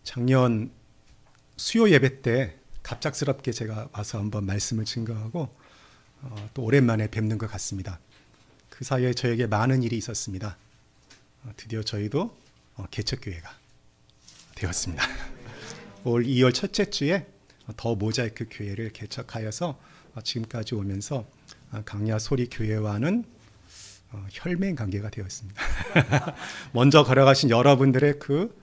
작년 수요 예배 때 갑작스럽게 제가 와서 한번 말씀을 증거하고 또 오랜만에 뵙는 것 같습니다. 그 사이에 저에게 많은 일이 있었습니다. 드디어 저희도 개척교회가 되었습니다. 올 2월 첫째 주에 더 모자이크 교회를 개척하여서 지금까지 오면서 강야 소리 교회와는 혈맹 관계가 되었습니다. 먼저 걸어가신 여러분들의 그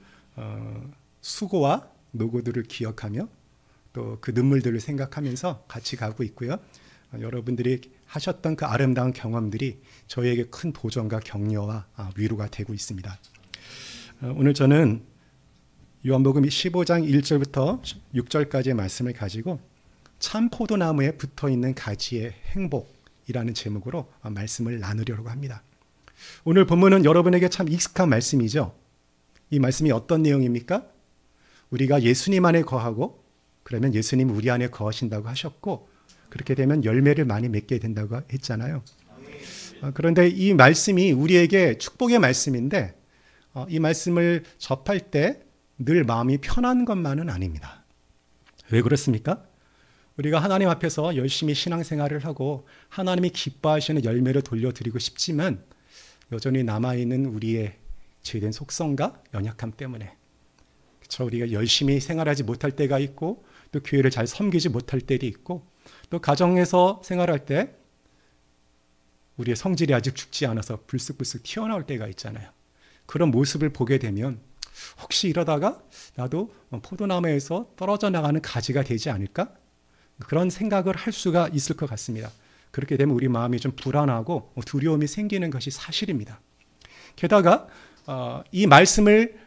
수고와 노고들을 기억하며 또 그 눈물들을 생각하면서 같이 가고 있고요. 여러분들이 하셨던 그 아름다운 경험들이 저희에게 큰 도전과 격려와 위로가 되고 있습니다. 오늘 저는 요한복음 15장 1절부터 6절까지의 말씀을 가지고 참 포도나무에 붙어있는 가지의 행복이라는 제목으로 말씀을 나누려고 합니다. 오늘 본문은 여러분에게 참 익숙한 말씀이죠. 이 말씀이 어떤 내용입니까? 우리가 예수님 안에 거하고 그러면 예수님 우리 안에 거하신다고 하셨고 그렇게 되면 열매를 많이 맺게 된다고 했잖아요. 그런데 이 말씀이 우리에게 축복의 말씀인데 이 말씀을 접할 때 늘 마음이 편한 것만은 아닙니다. 왜 그렇습니까? 우리가 하나님 앞에서 열심히 신앙생활을 하고 하나님이 기뻐하시는 열매를 돌려드리고 싶지만 여전히 남아있는 우리의 죄된 속성과 연약함 때문에 그렇죠? 우리가 열심히 생활하지 못할 때가 있고 또 교회를 잘 섬기지 못할 때도 있고 또 가정에서 생활할 때 우리의 성질이 아직 죽지 않아서 불쑥불쑥 튀어나올 때가 있잖아요. 그런 모습을 보게 되면 혹시 이러다가 나도 포도나무에서 떨어져 나가는 가지가 되지 않을까? 그런 생각을 할 수가 있을 것 같습니다. 그렇게 되면 우리 마음이 좀 불안하고 두려움이 생기는 것이 사실입니다. 게다가 이 말씀을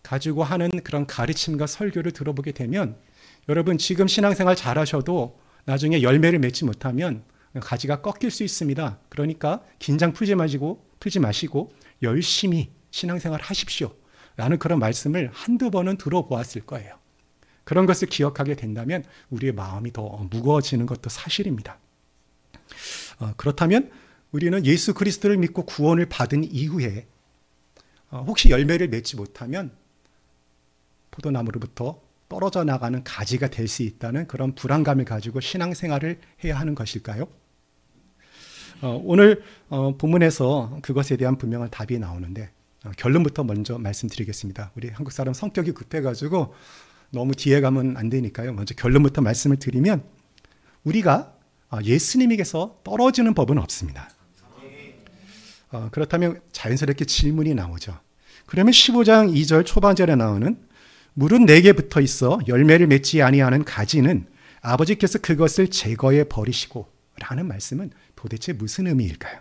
가지고 하는 그런 가르침과 설교를 들어보게 되면 여러분 지금 신앙생활 잘하셔도 나중에 열매를 맺지 못하면 가지가 꺾일 수 있습니다. 그러니까 긴장 풀지 마시고 열심히 신앙생활 하십시오. 라는 그런 말씀을 한두 번은 들어보았을 거예요. 그런 것을 기억하게 된다면 우리의 마음이 더 무거워지는 것도 사실입니다. 그렇다면 우리는 예수 그리스도를 믿고 구원을 받은 이후에 혹시 열매를 맺지 못하면 포도나무로부터 떨어져 나가는 가지가 될 수 있다는 그런 불안감을 가지고 신앙생활을 해야 하는 것일까요? 오늘 본문에서 그것에 대한 분명한 답이 나오는데 결론부터 먼저 말씀드리겠습니다. 우리 한국 사람 성격이 급해가지고 너무 뒤에 가면 안 되니까요. 먼저 결론부터 말씀을 드리면 우리가 예수님에게서 떨어지는 법은 없습니다. 그렇다면 자연스럽게 질문이 나오죠. 그러면 15장 2절 초반절에 나오는 물은 내게 붙어 있어 열매를 맺지 아니하는 가지는 아버지께서 그것을 제거해 버리시고 라는 말씀은 도대체 무슨 의미일까요?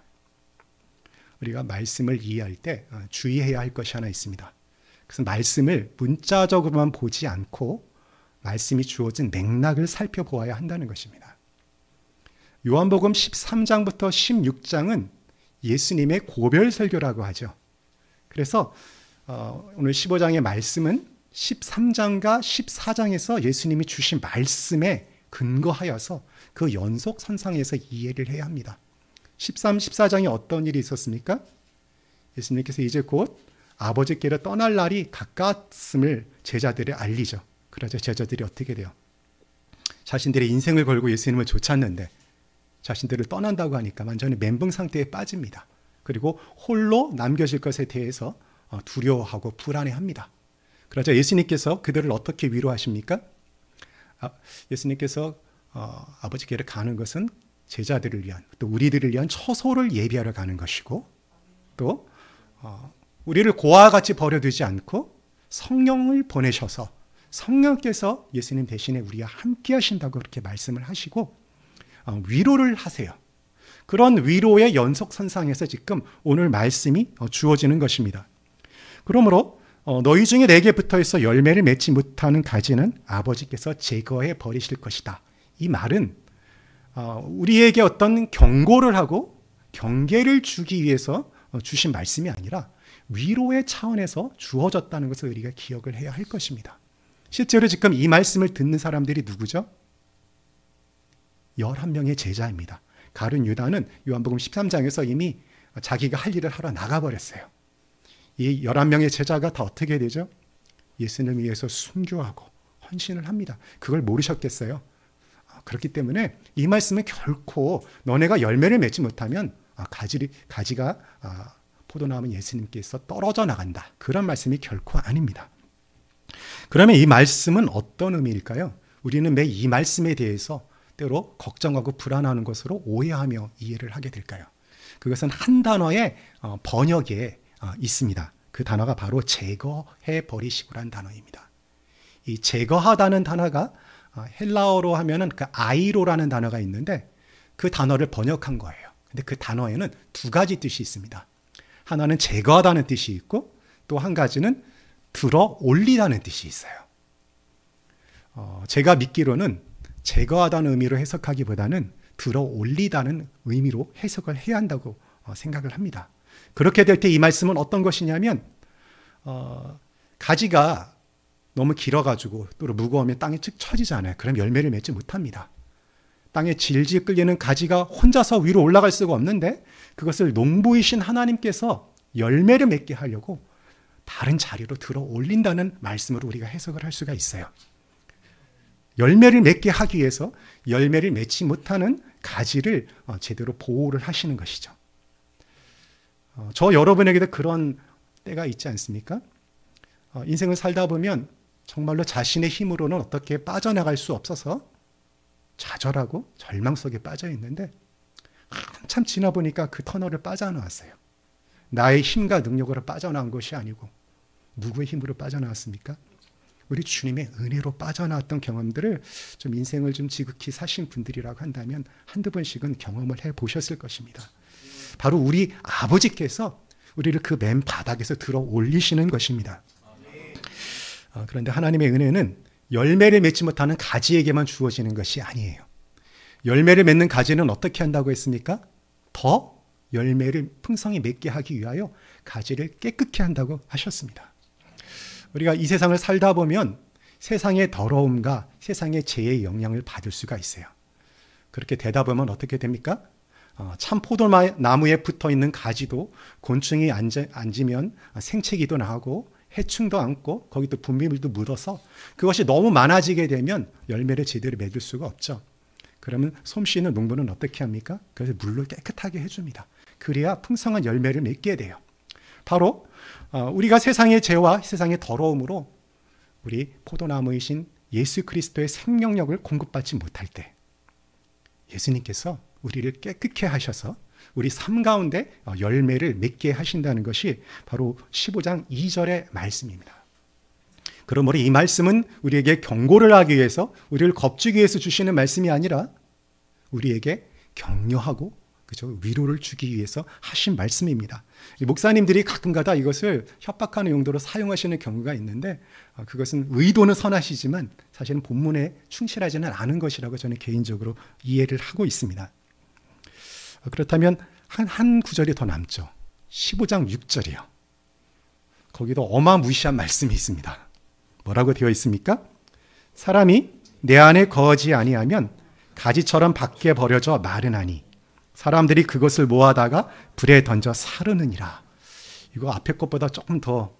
우리가 말씀을 이해할 때 주의해야 할 것이 하나 있습니다. 그래서 말씀을 문자적으로만 보지 않고 말씀이 주어진 맥락을 살펴보아야 한다는 것입니다. 요한복음 13장부터 16장은 예수님의 고별 설교라고 하죠. 그래서 오늘 15장의 말씀은 13장과 14장에서 예수님이 주신 말씀에 근거하여서 그 연속선상에서 이해를 해야 합니다. 13, 14장에 어떤 일이 있었습니까? 예수님께서 이제 곧 아버지께로 떠날 날이 가까웠음을 제자들에 알리죠. 그러자 제자들이 어떻게 돼요? 자신들의 인생을 걸고 예수님을 쫓았는데 자신들을 떠난다고 하니까 완전히 멘붕 상태에 빠집니다. 그리고 홀로 남겨질 것에 대해서 두려워하고 불안해합니다. 그러자 예수님께서 그들을 어떻게 위로하십니까? 예수님께서 아버지께로 가는 것은 제자들을 위한 또 우리들을 위한 처소를 예비하러 가는 것이고 또 우리를 고아와 같이 버려두지 않고 성령을 보내셔서 성령께서 예수님 대신에 우리와 함께 하신다고 그렇게 말씀을 하시고 위로를 하세요. 그런 위로의 연속선상에서 지금 오늘 말씀이 주어지는 것입니다. 그러므로 너희 중에 내게 붙어있어 열매를 맺지 못하는 가지는 아버지께서 제거해 버리실 것이다. 이 말은 우리에게 어떤 경고를 하고 경계를 주기 위해서 주신 말씀이 아니라 위로의 차원에서 주어졌다는 것을 우리가 기억을 해야 할 것입니다. 실제로 지금 이 말씀을 듣는 사람들이 누구죠? 11명의 제자입니다. 가룟 유다는 요한복음 13장에서 이미 자기가 할 일을 하러 나가버렸어요. 이 11명의 제자가 다 어떻게 되죠? 예수님을 위해서 순교하고 헌신을 합니다. 그걸 모르셨겠어요? 그렇기 때문에 이 말씀은 결코 너네가 열매를 맺지 못하면 가지가 포도나무 예수님께서 떨어져 나간다. 그런 말씀이 결코 아닙니다. 그러면 이 말씀은 어떤 의미일까요? 우리는 매 이 말씀에 대해서 때로 걱정하고 불안하는 것으로 오해하며 이해를 하게 될까요? 그것은 한 단어의 번역에 있습니다. 그 단어가 바로 제거해 버리시고란 단어입니다. 이 제거하다는 단어가 헬라어로 하면은 그 아이로라는 단어가 있는데 그 단어를 번역한 거예요. 근데 그 단어에는 두 가지 뜻이 있습니다. 하나는 제거하다는 뜻이 있고 또 한 가지는 들어 올리다는 뜻이 있어요. 제가 믿기로는 제거하다는 의미로 해석하기보다는 들어 올리다는 의미로 해석을 해야 한다고 생각을 합니다. 그렇게 될 때 이 말씀은 어떤 것이냐면 가지가 너무 길어가지고 또 무거우면 땅에 쭉 처지잖아요. 그럼 열매를 맺지 못합니다. 땅에 질질 끌리는 가지가 혼자서 위로 올라갈 수가 없는데 그것을 농부이신 하나님께서 열매를 맺게 하려고 다른 자리로 들어 올린다는 말씀으로 우리가 해석을 할 수가 있어요. 열매를 맺게 하기 위해서 열매를 맺지 못하는 가지를 제대로 보호를 하시는 것이죠. 저 여러분에게도 그런 때가 있지 않습니까? 인생을 살다 보면 정말로 자신의 힘으로는 어떻게 빠져나갈 수 없어서 좌절하고 절망 속에 빠져 있는데 한참 지나 보니까 그 터널을 빠져나왔어요. 나의 힘과 능력으로 빠져나온 것이 아니고 누구의 힘으로 빠져나왔습니까? 우리 주님의 은혜로 빠져나왔던 경험들을 좀 인생을 좀 지극히 사신 분들이라고 한다면 한두 번씩은 경험을 해보셨을 것입니다. 바로 우리 아버지께서 우리를 그 맨 바닥에서 들어 올리시는 것입니다. 그런데 하나님의 은혜는 열매를 맺지 못하는 가지에게만 주어지는 것이 아니에요. 열매를 맺는 가지는 어떻게 한다고 했습니까? 더 열매를 풍성히 맺게 하기 위하여 가지를 깨끗게 한다고 하셨습니다. 우리가 이 세상을 살다 보면 세상의 더러움과 세상의 죄의 영향을 받을 수가 있어요. 그렇게 되다 보면 어떻게 됩니까? 참 포도나무에 붙어있는 가지도 곤충이 앉으면 생채기도 나고 해충도 앉고 거기 또 분비물도 묻어서 그것이 너무 많아지게 되면 열매를 제대로 맺을 수가 없죠. 그러면 솜씨있는 농부는 어떻게 합니까? 그래서 물로 깨끗하게 해줍니다. 그래야 풍성한 열매를 맺게 돼요. 바로 우리가 세상의 죄와 세상의 더러움으로 우리 포도나무이신 예수 그리스도의 생명력을 공급받지 못할 때 예수님께서 우리를 깨끗게 하셔서 우리 삶 가운데 열매를 맺게 하신다는 것이 바로 15장 2절의 말씀입니다. 그러므로 이 말씀은 우리에게 경고를 하기 위해서 우리를 겁주기 위해서 주시는 말씀이 아니라 우리에게 격려하고 위로를 주기 위해서 하신 말씀입니다. 목사님들이 가끔가다 이것을 협박하는 용도로 사용하시는 경우가 있는데 그것은 의도는 선하시지만 사실은 본문에 충실하지는 않은 것이라고 저는 개인적으로 이해를 하고 있습니다. 그렇다면 한 구절이 더 남죠. 15장 6절이요. 거기도 어마무시한 말씀이 있습니다. 뭐라고 되어 있습니까? 사람이 내 안에 거하지 아니하면 가지처럼 밖에 버려져 마르나니 사람들이 그것을 모아다가 불에 던져 사르느니라. 이거 앞에 것보다 조금 더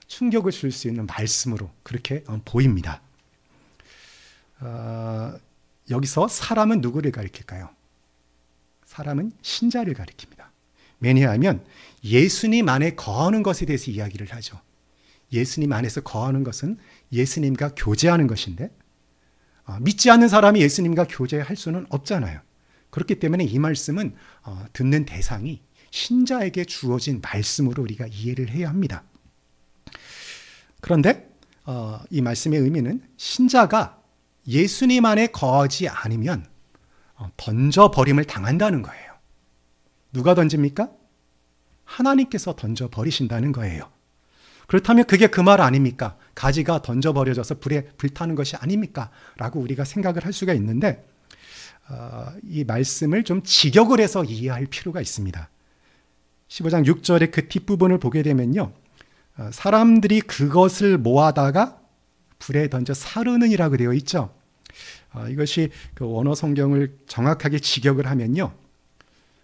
충격을 줄 수 있는 말씀으로 그렇게 보입니다. 여기서 사람은 누구를 가리킬까요? 사람은 신자를 가리킵니다. 왜냐하면 예수님 안에 거하는 것에 대해서 이야기를 하죠. 예수님 안에서 거하는 것은 예수님과 교제하는 것인데 믿지 않는 사람이 예수님과 교제할 수는 없잖아요. 그렇기 때문에 이 말씀은 듣는 대상이 신자에게 주어진 말씀으로 우리가 이해를 해야 합니다. 그런데 이 말씀의 의미는 신자가 예수님 안에 거하지 않으면 던져버림을 당한다는 거예요. 누가 던집니까? 하나님께서 던져버리신다는 거예요. 그렇다면 그게 그 말 아닙니까? 가지가 던져버려져서 불에 불타는 것이 아닙니까? 라고 우리가 생각을 할 수가 있는데 이 말씀을 좀 직역을 해서 이해할 필요가 있습니다. 15장 6절의 그 뒷부분을 보게 되면요. 사람들이 그것을 모아다가 불에 던져 사르느니라고 되어 있죠. 이것이 그 원어 성경을 정확하게 직역을 하면요.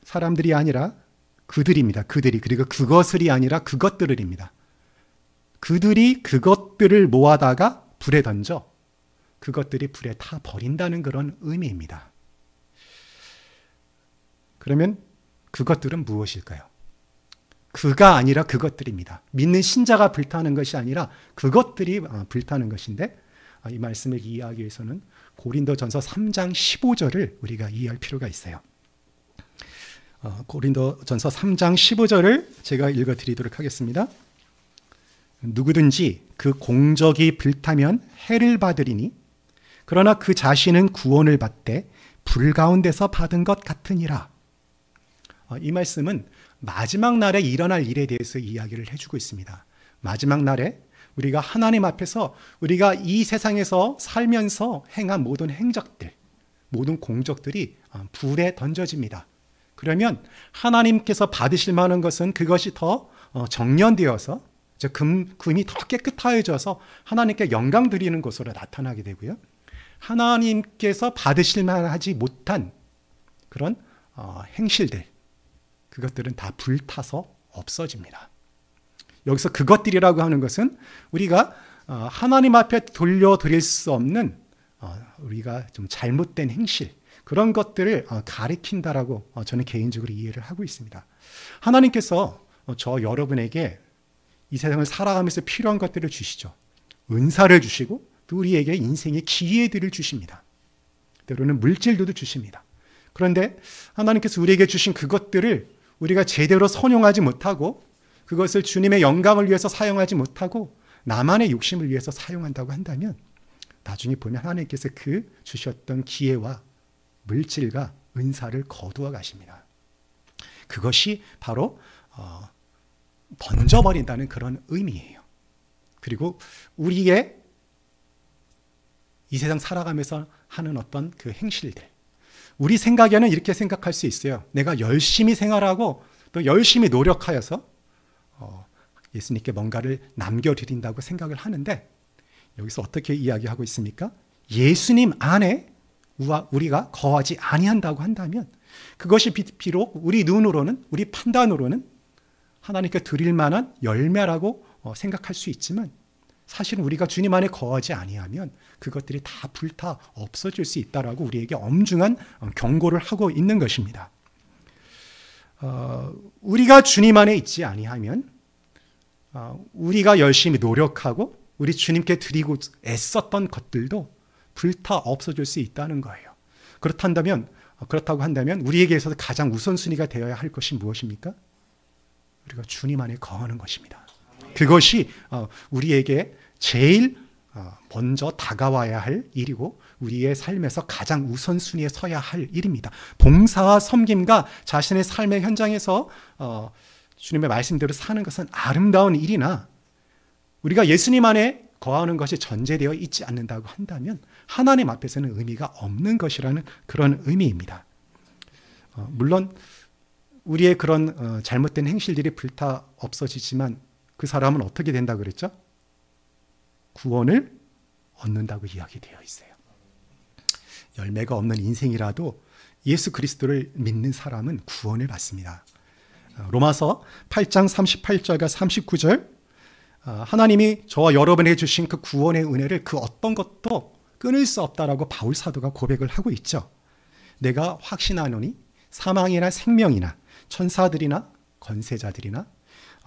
사람들이 아니라 그들입니다. 그들이. 그리고 그것을이 아니라 그것들을입니다. 그들이 그것들을 모아다가 불에 던져 그것들이 불에 타 버린다는 그런 의미입니다. 그러면 그것들은 무엇일까요? 그가 아니라 그것들입니다. 믿는 신자가 불타는 것이 아니라 그것들이 불타는 것인데, 이 말씀을 이해하기 위해서는 고린도전서 3장 15절을 우리가 이해할 필요가 있어요. 고린도전서 3장 15절을 제가 읽어드리도록 하겠습니다. 누구든지 그 공적이 불타면 해를 받으리니 그러나 그 자신은 구원을 받되 불 가운데서 받은 것 같으니라. 이 말씀은 마지막 날에 일어날 일에 대해서 이야기를 해주고 있습니다. 마지막 날에 우리가 하나님 앞에서 우리가 이 세상에서 살면서 행한 모든 행적들, 모든 공적들이 불에 던져집니다. 그러면 하나님께서 받으실 만한 것은 그것이 더 정련되어서 금이 더 깨끗해져서 하나님께 영광 드리는 것으로 나타나게 되고요. 하나님께서 받으실 만하지 못한 그런 행실들, 그것들은 다 불타서 없어집니다. 여기서 그것들이라고 하는 것은 우리가 하나님 앞에 돌려드릴 수 없는 우리가 좀 잘못된 행실, 그런 것들을 가리킨다라고 저는 개인적으로 이해를 하고 있습니다. 하나님께서 저 여러분에게 이 세상을 살아가면서 필요한 것들을 주시죠. 은사를 주시고 또 우리에게 인생의 기회들을 주십니다. 때로는 물질도 주십니다. 그런데 하나님께서 우리에게 주신 그것들을 우리가 제대로 선용하지 못하고 그것을 주님의 영광을 위해서 사용하지 못하고 나만의 욕심을 위해서 사용한다고 한다면 나중에 보면 하나님께서 그 주셨던 기회와 물질과 은사를 거두어 가십니다. 그것이 바로 던져버린다는 그런 의미예요. 그리고 우리의 이 세상 살아가면서 하는 어떤 그 행실들, 우리 생각에는 이렇게 생각할 수 있어요. 내가 열심히 생활하고 또 열심히 노력하여서 예수님께 뭔가를 남겨드린다고 생각을 하는데, 여기서 어떻게 이야기하고 있습니까? 예수님 안에 우리가 거하지 아니한다고 한다면 그것이 비록 우리 눈으로는, 우리 판단으로는 하나님께 드릴 만한 열매라고 생각할 수 있지만 사실은 우리가 주님 안에 거하지 아니하면 그것들이 다 불타 없어질 수 있다라고 우리에게 엄중한 경고를 하고 있는 것입니다. 우리가 주님 안에 있지 아니하면 우리가 열심히 노력하고 우리 주님께 드리고 애썼던 것들도 불타 없어질 수 있다는 거예요. 그렇다고 한다면 우리에게 있어서 가장 우선순위가 되어야 할 것이 무엇입니까? 우리가 주님 안에 거하는 것입니다. 그것이 우리에게 제일 먼저 다가와야 할 일이고 우리의 삶에서 가장 우선순위에 서야 할 일입니다. 봉사와 섬김과 자신의 삶의 현장에서 주님의 말씀대로 사는 것은 아름다운 일이나 우리가 예수님 안에 거하는 것이 전제되어 있지 않는다고 한다면 하나님 앞에서는 의미가 없는 것이라는 그런 의미입니다. 물론 우리의 그런 잘못된 행실들이 불타 없어지지만 그 사람은 어떻게 된다고 그랬죠? 구원을 얻는다고 이야기되어 있어요. 열매가 없는 인생이라도 예수 그리스도를 믿는 사람은 구원을 받습니다. 로마서 8장 38절과 39절, 하나님이 저와 여러분에게 주신 그 구원의 은혜를 그 어떤 것도 끊을 수 없다라고 바울 사도가 고백을 하고 있죠. 내가 확신하노니 사망이나 생명이나 천사들이나 권세자들이나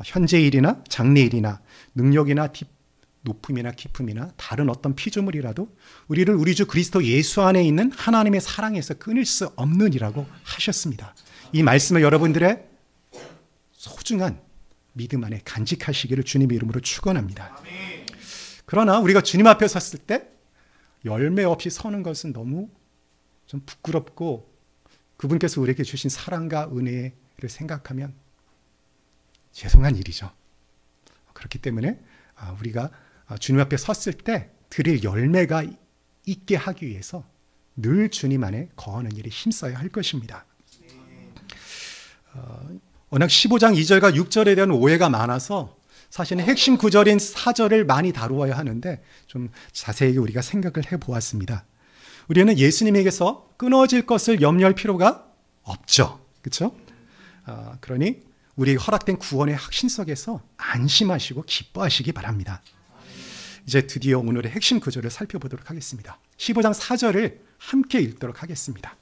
현재일이나 장래일이나 능력이나 높음이나 깊음이나 다른 어떤 피조물이라도 우리를 우리 주 그리스도 예수 안에 있는 하나님의 사랑에서 끊을 수 없느니라고 하셨습니다. 이 말씀을 여러분들의 소중한 믿음 안에 간직하시기를 주님의 이름으로 축원합니다. 그러나 우리가 주님 앞에 섰을 때 열매 없이 서는 것은 너무 좀 부끄럽고 그분께서 우리에게 주신 사랑과 은혜를 생각하면 죄송한 일이죠. 그렇기 때문에 우리가 주님 앞에 섰을 때 드릴 열매가 있게 하기 위해서 늘 주님 안에 거하는 일에 힘써야 할 것입니다. 워낙 15장 2절과 6절에 대한 오해가 많아서 사실은 핵심 구절인 4절을 많이 다루어야 하는데 좀 자세히 우리가 생각을 해보았습니다. 우리는 예수님에게서 끊어질 것을 염려할 필요가 없죠. 그렇죠? 그러니 우리에게 허락된 구원의 확신 속에서 안심하시고 기뻐하시기 바랍니다. 이제 드디어 오늘의 핵심 구절을 살펴보도록 하겠습니다. 15장 4절을 함께 읽도록 하겠습니다.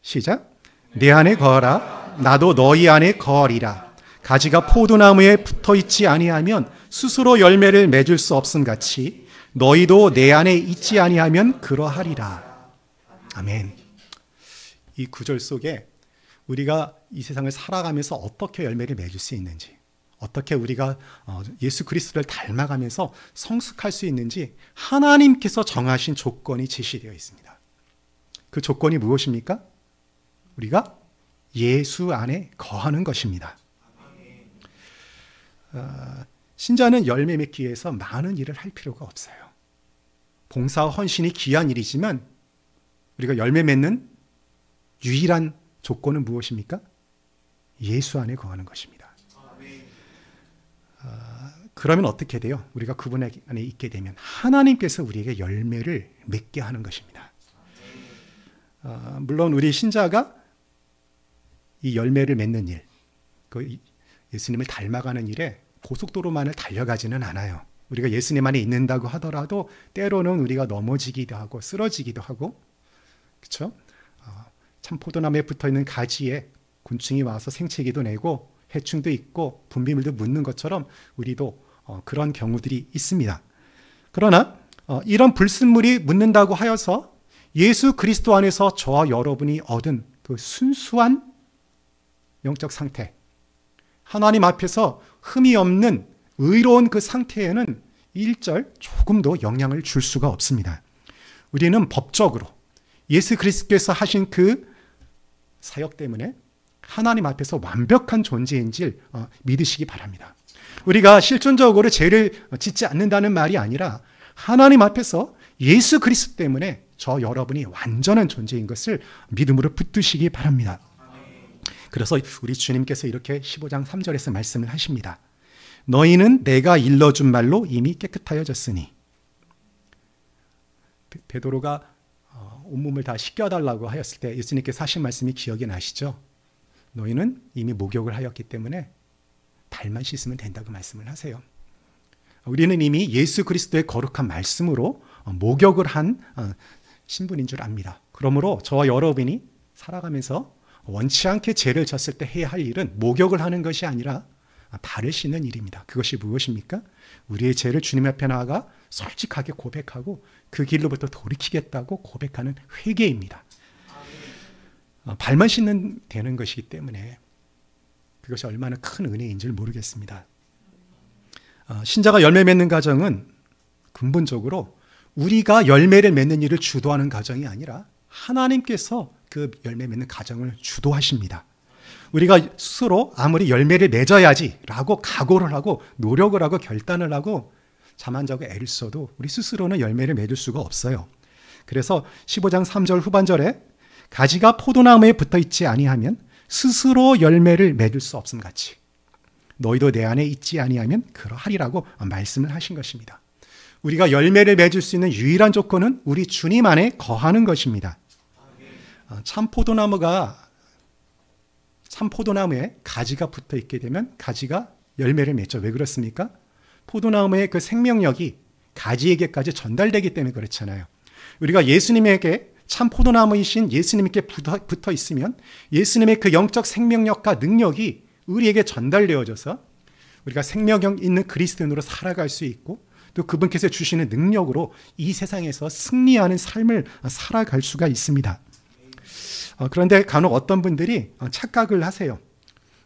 시작. 내 안에 거하라. 나도 너희 안에 거하리라. 가지가 포도나무에 붙어있지 아니하면 스스로 열매를 맺을 수 없음 같이 너희도 내 안에 있지 아니하면 그러하리라. 아멘. 이 구절 속에 우리가 이 세상을 살아가면서 어떻게 열매를 맺을 수 있는지, 어떻게 우리가 예수 그리스도를 닮아가면서 성숙할 수 있는지 하나님께서 정하신 조건이 제시되어 있습니다. 그 조건이 무엇입니까? 우리가 예수 안에 거하는 것입니다. 신자는 열매 맺기 위해서 많은 일을 할 필요가 없어요. 봉사와 헌신이 귀한 일이지만 우리가 열매 맺는 유일한 조건은 무엇입니까? 예수 안에 거하는 것입니다. 그러면 어떻게 돼요? 우리가 그분 안에 있게 되면 하나님께서 우리에게 열매를 맺게 하는 것입니다. 물론 우리 신자가 이 열매를 맺는 일, 그 예수님을 닮아가는 일에 고속도로만을 달려가지는 않아요. 우리가 예수님 안에 있는다고 하더라도 때로는 우리가 넘어지기도 하고 쓰러지기도 하고, 그렇죠? 참포도나무에 붙어있는 가지에 곤충이 와서 생채기도 내고 해충도 있고 분비물도 묻는 것처럼 우리도 그런 경우들이 있습니다. 그러나 이런 불순물이 묻는다고 하여서 예수 그리스도 안에서 저와 여러분이 얻은 그 순수한 영적 상태, 하나님 앞에서 흠이 없는 의로운 그 상태에는 일절 조금도 영향을 줄 수가 없습니다. 우리는 법적으로 예수 그리스도께서 하신 그 사역 때문에 하나님 앞에서 완벽한 존재인지 믿으시기 바랍니다. 우리가 실존적으로 죄를 짓지 않는다는 말이 아니라 하나님 앞에서 예수 그리스도 때문에 저 여러분이 완전한 존재인 것을 믿음으로 붙드시기 바랍니다. 그래서 우리 주님께서 이렇게 15장 3절에서 말씀을 하십니다. 너희는 내가 일러준 말로 이미 깨끗하여졌으니. 베드로가 온몸을 다 씻겨달라고 하였을 때 예수님께서 하신 말씀이 기억이 나시죠? 너희는 이미 목욕을 하였기 때문에 발만 씻으면 된다고 말씀을 하세요. 우리는 이미 예수 그리스도의 거룩한 말씀으로 목욕을 한 신분인 줄 압니다. 그러므로 저와 여러분이 살아가면서 원치 않게 죄를 졌을 때 해야 할 일은 목욕을 하는 것이 아니라 발을 씻는 일입니다. 그것이 무엇입니까? 우리의 죄를 주님 앞에 나아가 솔직하게 고백하고 그 길로부터 돌이키겠다고 고백하는 회개입니다. 발만 씻는 되는 것이기 때문에 그것이 얼마나 큰 은혜인 줄 모르겠습니다. 신자가 열매 맺는 과정은 근본적으로 우리가 열매를 맺는 일을 주도하는 과정이 아니라 하나님께서 그 열매 맺는 과정을 주도하십니다. 우리가 스스로 아무리 열매를 맺어야지라고 각오를 하고 노력을 하고 결단을 하고 잠 안 자고 애를 써도 우리 스스로는 열매를 맺을 수가 없어요. 그래서 15장 3절 후반절에 가지가 포도나무에 붙어있지 아니하면 스스로 열매를 맺을 수 없음 같이 너희도 내 안에 있지 아니하면 그러하리라고 말씀을 하신 것입니다. 우리가 열매를 맺을 수 있는 유일한 조건은 우리 주님 안에 거하는 것입니다. 참포도나무에 가지가 붙어 있게 되면 가지가 열매를 맺죠. 왜 그렇습니까? 포도나무의 그 생명력이 가지에게까지 전달되기 때문에 그렇잖아요. 우리가 예수님에게 참 포도나무이신 예수님께 붙어 있으면 예수님의 그 영적 생명력과 능력이 우리에게 전달되어져서 우리가 생명력 있는 그리스도인으로 살아갈 수 있고 또 그분께서 주시는 능력으로 이 세상에서 승리하는 삶을 살아갈 수가 있습니다. 그런데 간혹 어떤 분들이 착각을 하세요.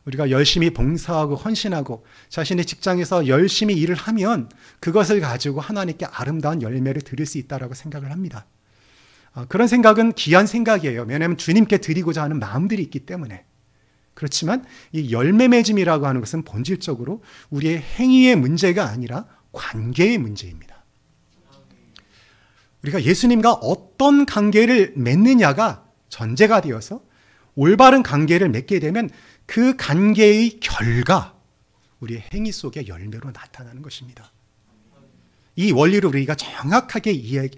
우리가 열심히 봉사하고 헌신하고 자신의 직장에서 열심히 일을 하면 그것을 가지고 하나님께 아름다운 열매를 드릴 수 있다고 생각을 합니다. 그런 생각은 귀한 생각이에요. 왜냐하면 주님께 드리고자 하는 마음들이 있기 때문에. 그렇지만 이 열매 맺음이라고 하는 것은 본질적으로 우리의 행위의 문제가 아니라 관계의 문제입니다. 우리가 예수님과 어떤 관계를 맺느냐가 전제가 되어서 올바른 관계를 맺게 되면 그 관계의 결과, 우리의 행위 속의 열매로 나타나는 것입니다. 이 원리를 우리가 정확하게 이해할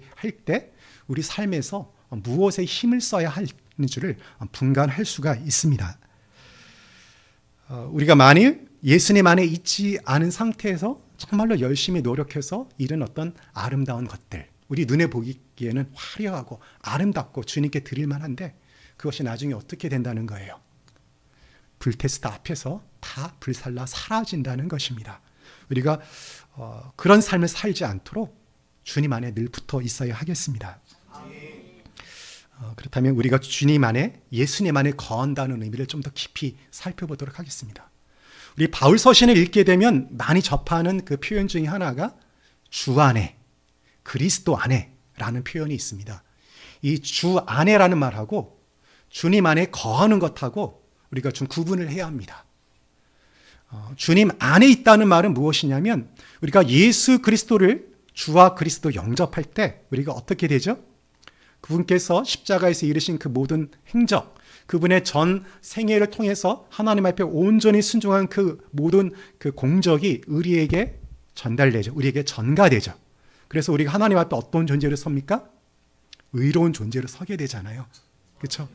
때 우리 삶에서 무엇에 힘을 써야 하는 줄을 분간할 수가 있습니다. 우리가 만일 예수님 안에 있지 않은 상태에서 정말로 열심히 노력해서 이룬 어떤 아름다운 것들, 우리 눈에 보기에는 화려하고 아름답고 주님께 드릴 만한데 그것이 나중에 어떻게 된다는 거예요? 불테스트 앞에서 다 불살라 사라진다는 것입니다. 우리가 그런 삶을 살지 않도록 주님 안에 늘 붙어 있어야 하겠습니다. 그렇다면 우리가 주님 안에, 예수님 안에 거한다는 의미를 좀 더 깊이 살펴보도록 하겠습니다. 우리 바울 서신을 읽게 되면 많이 접하는 그 표현 중에 하나가 주 안에, 그리스도 안에라는 표현이 있습니다. 이 주 안에라는 말하고 주님 안에 거하는 것하고 우리가 좀 구분을 해야 합니다. 주님 안에 있다는 말은 무엇이냐면 우리가 예수 그리스도를 주와 그리스도 영접할 때 우리가 어떻게 되죠? 그분께서 십자가에서 이루신 그 모든 행적, 그분의 전 생애를 통해서 하나님 앞에 온전히 순종한 그 모든 그 공적이 우리에게 전달되죠. 우리에게 전가되죠. 그래서 우리가 하나님 앞에 어떤 존재로 섭니까? 의로운 존재로 서게 되잖아요. 그렇죠?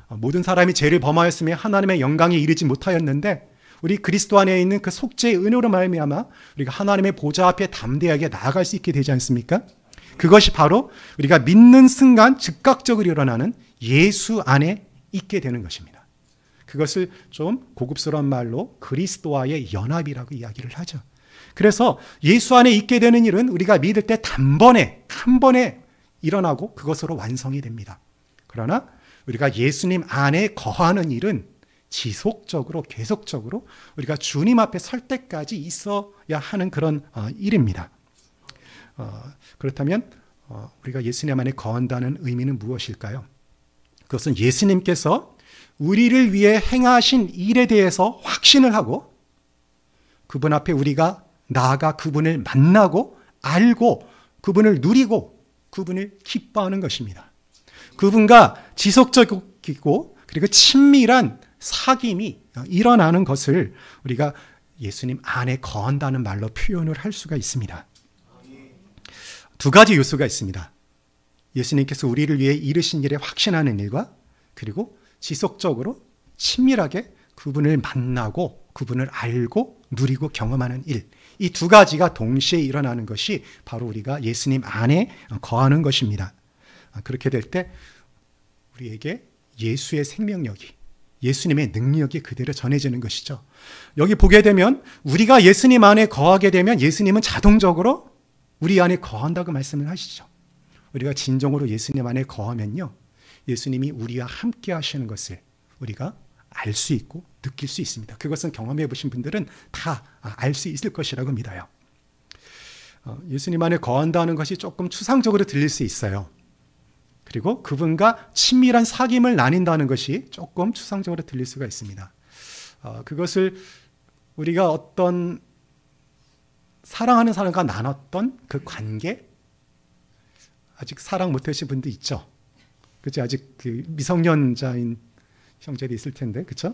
모든 사람이 죄를 범하였으며 하나님의 영광에 이르지 못하였는데 우리 그리스도 안에 있는 그 속죄의 은혜로 말미암아 우리가 하나님의 보좌 앞에 담대하게 나아갈 수 있게 되지 않습니까? 그것이 바로 우리가 믿는 순간 즉각적으로 일어나는 예수 안에 있게 되는 것입니다. 그것을 좀 고급스러운 말로 그리스도와의 연합이라고 이야기를 하죠. 그래서 예수 안에 있게 되는 일은 우리가 믿을 때 한 번에 일어나고 그것으로 완성이 됩니다. 그러나 우리가 예수님 안에 거하는 일은 지속적으로 계속적으로 우리가 주님 앞에 설 때까지 있어야 하는 그런 일입니다. 그렇다면 우리가 예수님 안에 거한다는 의미는 무엇일까요? 그것은 예수님께서 우리를 위해 행하신 일에 대해서 확신을 하고 그분 앞에 우리가 나아가 그분을 만나고 알고 그분을 누리고 그분을 기뻐하는 것입니다. 그분과 지속적이고 그리고 친밀한 사귐이 일어나는 것을 우리가 예수님 안에 거한다는 말로 표현을 할 수가 있습니다. 두 가지 요소가 있습니다. 예수님께서 우리를 위해 이루신 일에 확신하는 일과 그리고 지속적으로 친밀하게 그분을 만나고 그분을 알고 누리고 경험하는 일. 이 두 가지가 동시에 일어나는 것이 바로 우리가 예수님 안에 거하는 것입니다. 그렇게 될 때 우리에게 예수의 생명력이, 예수님의 능력이 그대로 전해지는 것이죠. 여기 보게 되면 우리가 예수님 안에 거하게 되면 예수님은 자동적으로 우리 안에 거한다고 말씀을 하시죠. 우리가 진정으로 예수님 안에 거하면요, 예수님이 우리와 함께 하시는 것을 우리가 알 수 있고 느낄 수 있습니다. 그것은 경험해 보신 분들은 다 알 수 있을 것이라고 믿어요. 예수님 안에 거한다는 것이 조금 추상적으로 들릴 수 있어요. 그리고 그분과 친밀한 사귐을 나뉜다는 것이 조금 추상적으로 들릴 수가 있습니다. 그것을 우리가 어떤 사랑하는 사람과 나눴던 그 관계, 아직 사랑 못하신 분도 있죠. 그치? 아직 그 미성년자인 형제도 있을 텐데, 그렇죠?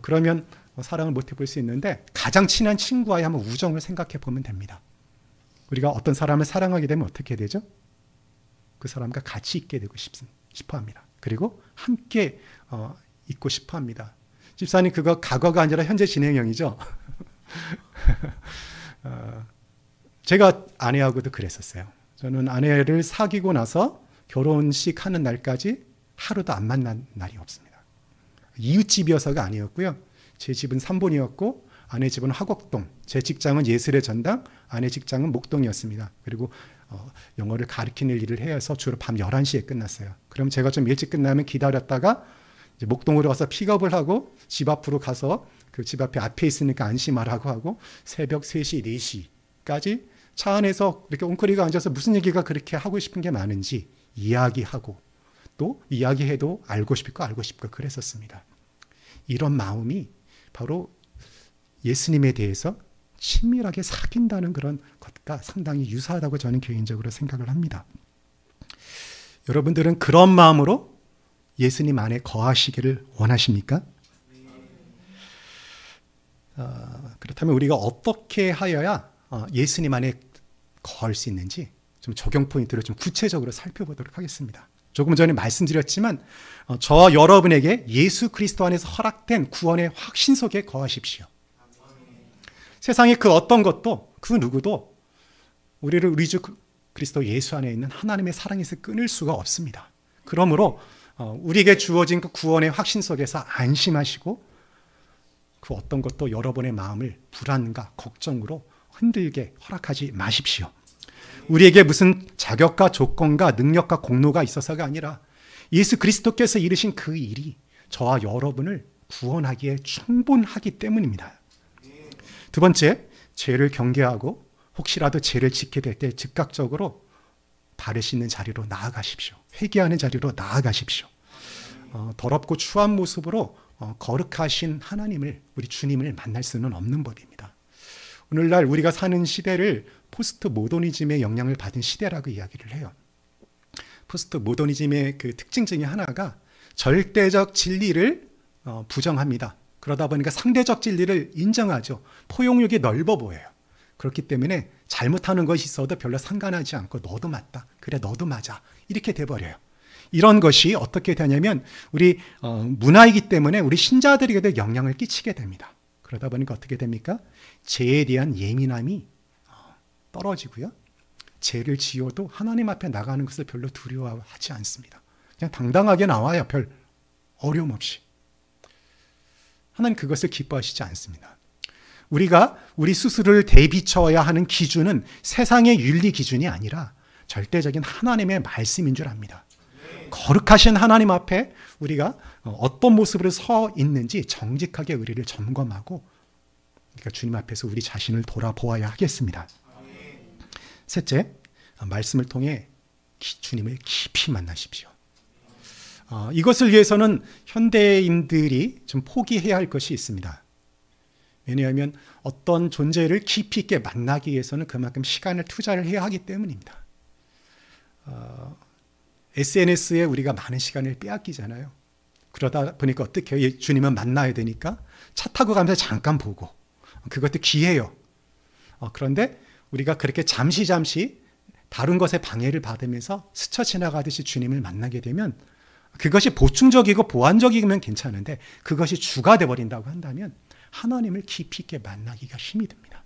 그러면 사랑을 못 해볼 수 있는데 가장 친한 친구와의 한번 우정을 생각해 보면 됩니다. 우리가 어떤 사람을 사랑하게 되면 어떻게 되죠? 그 사람과 같이 있게 되고 싶어 합니다. 그리고 함께 있고 싶어 합니다. 집사님, 그거 과거가 아니라 현재 진행형이죠? 제가 아내하고도 그랬었어요. 저는 아내를 사귀고 나서 결혼식 하는 날까지 하루도 안 만난 날이 없습니다. 이웃집이어서가 아니었고요. 제 집은 삼본이었고 아내 집은 화곡동, 제 직장은 예술의 전당, 아내 직장은 목동이었습니다. 그리고 영어를 가르치는 일을 해서 주로 밤 11시에 끝났어요. 그럼 제가 좀 일찍 끝나면 기다렸다가 이제 목동으로 가서 픽업을 하고 집 앞으로 가서 그 집 앞에 있으니까 안심하라고 하고 새벽 3시, 4시까지 차 안에서 이렇게 웅크리고 앉아서 무슨 얘기가 그렇게 하고 싶은 게 많은지 이야기하고 또 이야기해도 알고 싶고 그랬었습니다. 이런 마음이 바로 예수님에 대해서 친밀하게 사귄다는 그런 것과 상당히 유사하다고 저는 개인적으로 생각을 합니다. 여러분들은 그런 마음으로 예수님 안에 거하시기를 원하십니까? 그렇다면 우리가 어떻게 하여야 예수님 안에 거할 수 있는지 좀 적용 포인트를 좀 구체적으로 살펴보도록 하겠습니다. 조금 전에 말씀드렸지만 저와 여러분에게 예수 그리스도 안에서 허락된 구원의 확신 속에 거하십시오. 세상의 그 어떤 것도 그 누구도 우리를 우리 주 그리스도 예수 안에 있는 하나님의 사랑에서 끊을 수가 없습니다. 그러므로 우리에게 주어진 그 구원의 확신 속에서 안심하시고 그 어떤 것도 여러분의 마음을 불안과 걱정으로 흔들게 허락하지 마십시오. 우리에게 무슨 자격과 조건과 능력과 공로가 있어서가 아니라 예수 그리스도께서 이루신 그 일이 저와 여러분을 구원하기에 충분하기 때문입니다. 두 번째, 죄를 경계하고 혹시라도 죄를 짓게 될 때 즉각적으로 발을 씻는 자리로 나아가십시오. 회개하는 자리로 나아가십시오. 더럽고 추한 모습으로 거룩하신 하나님을, 우리 주님을 만날 수는 없는 법입니다. 오늘날 우리가 사는 시대를 포스트 모더니즘의 영향을 받은 시대라고 이야기를 해요. 포스트 모더니즘의 그 특징 중에 하나가 절대적 진리를 부정합니다. 그러다 보니까 상대적 진리를 인정하죠. 포용력이 넓어 보여요. 그렇기 때문에 잘못하는 것이 있어도 별로 상관하지 않고 너도 맞다. 그래 너도 맞아. 이렇게 돼버려요. 이런 것이 어떻게 되냐면 우리 문화이기 때문에 우리 신자들에게도 영향을 끼치게 됩니다. 그러다 보니까 어떻게 됩니까? 죄에 대한 예민함이 떨어지고요. 죄를 지어도 하나님 앞에 나가는 것을 별로 두려워하지 않습니다. 그냥 당당하게 나와요. 별 어려움 없이. 하나님 그것을 기뻐하시지 않습니다. 우리가 우리 스스로를 대비쳐야 하는 기준은 세상의 윤리 기준이 아니라 절대적인 하나님의 말씀인 줄 압니다. 거룩하신 하나님 앞에 우리가 어떤 모습으로 서 있는지 정직하게 우리를 점검하고 그러니까 주님 앞에서 우리 자신을 돌아보아야 하겠습니다. 셋째, 말씀을 통해 주님을 깊이 만나십시오. 이것을 위해서는 현대인들이 좀 포기해야 할 것이 있습니다. 왜냐하면 어떤 존재를 깊이 있게 만나기 위해서는 그만큼 시간을 투자를 해야 하기 때문입니다. SNS에 우리가 많은 시간을 빼앗기잖아요. 그러다 보니까 어떻게 해요? 주님은 만나야 되니까 차 타고 가면서 잠깐 보고 그것도 기회예요. 그런데 우리가 그렇게 잠시 다른 것에 방해를 받으면서 스쳐 지나가듯이 주님을 만나게 되면 그것이 보충적이고 보완적이면 괜찮은데 그것이 주가 되어버린다고 한다면 하나님을 깊이 있게 만나기가 힘이 듭니다.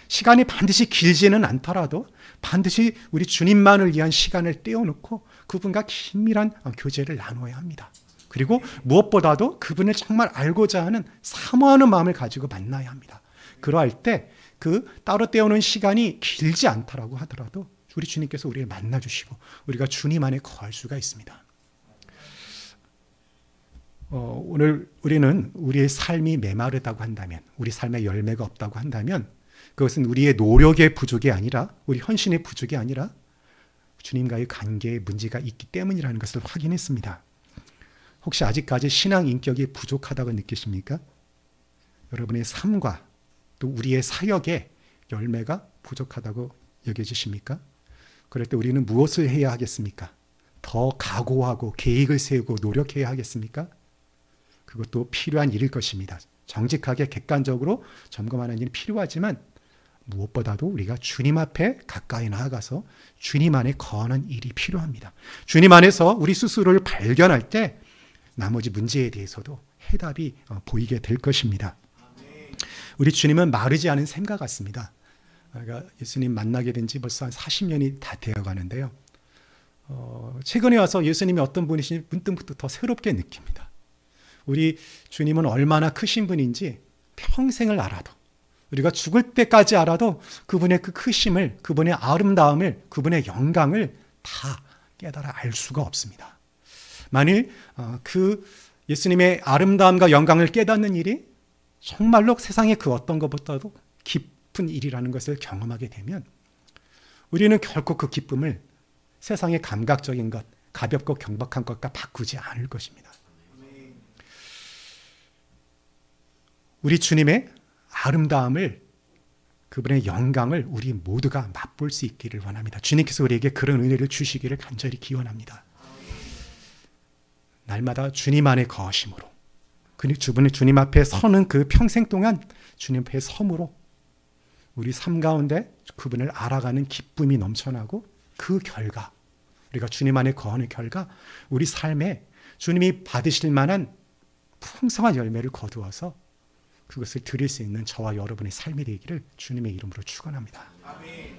시간이 반드시 길지는 않더라도 반드시 우리 주님만을 위한 시간을 떼어놓고 그분과 긴밀한 교제를 나눠야 합니다. 그리고 무엇보다도 그분을 정말 알고자 하는 사모하는 마음을 가지고 만나야 합니다. 그러할 때 그 따로 떼어놓은 시간이 길지 않다라고 하더라도 우리 주님께서 우리를 만나주시고 우리가 주님 안에 거할 수가 있습니다. 오늘 우리는 우리의 삶이 메마르다고 한다면, 우리 삶에 열매가 없다고 한다면 그것은 우리의 노력의 부족이 아니라 우리 헌신의 부족이 아니라 주님과의 관계에 문제가 있기 때문이라는 것을 확인했습니다. 혹시 아직까지 신앙 인격이 부족하다고 느끼십니까? 여러분의 삶과 또 우리의 사역에 열매가 부족하다고 여겨지십니까? 그럴 때 우리는 무엇을 해야 하겠습니까? 더 각오하고 계획을 세우고 노력해야 하겠습니까? 그것도 필요한 일일 것입니다. 정직하게 객관적으로 점검하는 일이 필요하지만 무엇보다도 우리가 주님 앞에 가까이 나아가서 주님 안에 거하는 일이 필요합니다. 주님 안에서 우리 스스로를 발견할 때 나머지 문제에 대해서도 해답이 보이게 될 것입니다. 우리 주님은 마르지 않은 샘과 같습니다. 그러니까 예수님 만나게 된 지 벌써 한 40년이 다 되어가는데요. 최근에 와서 예수님이 어떤 분이신지 문득문득 더 새롭게 느낍니다. 우리 주님은 얼마나 크신 분인지 평생을 알아도 우리가 죽을 때까지 알아도 그분의 그 크심을, 그분의 아름다움을, 그분의 영광을 다 깨달아 알 수가 없습니다. 만일 그 예수님의 아름다움과 영광을 깨닫는 일이 정말로 세상의 그 어떤 것보다도 깊은 일이라는 것을 경험하게 되면 우리는 결코 그 기쁨을 세상의 감각적인 것, 가볍고 경박한 것과 바꾸지 않을 것입니다. 우리 주님의 아름다움을, 그분의 영광을 우리 모두가 맛볼 수 있기를 원합니다. 주님께서 우리에게 그런 은혜를 주시기를 간절히 기원합니다. 날마다 주님 안에 거하심으로 주님 앞에 서는 그 평생 동안 주님 앞에 섬으로 우리 삶 가운데 그분을 알아가는 기쁨이 넘쳐나고 그 결과 우리가 주님 안에 거하는 결과 우리 삶에 주님이 받으실 만한 풍성한 열매를 거두어서 그것을 드릴 수 있는 저와 여러분의 삶이 되기를 주님의 이름으로 축원합니다. 아멘.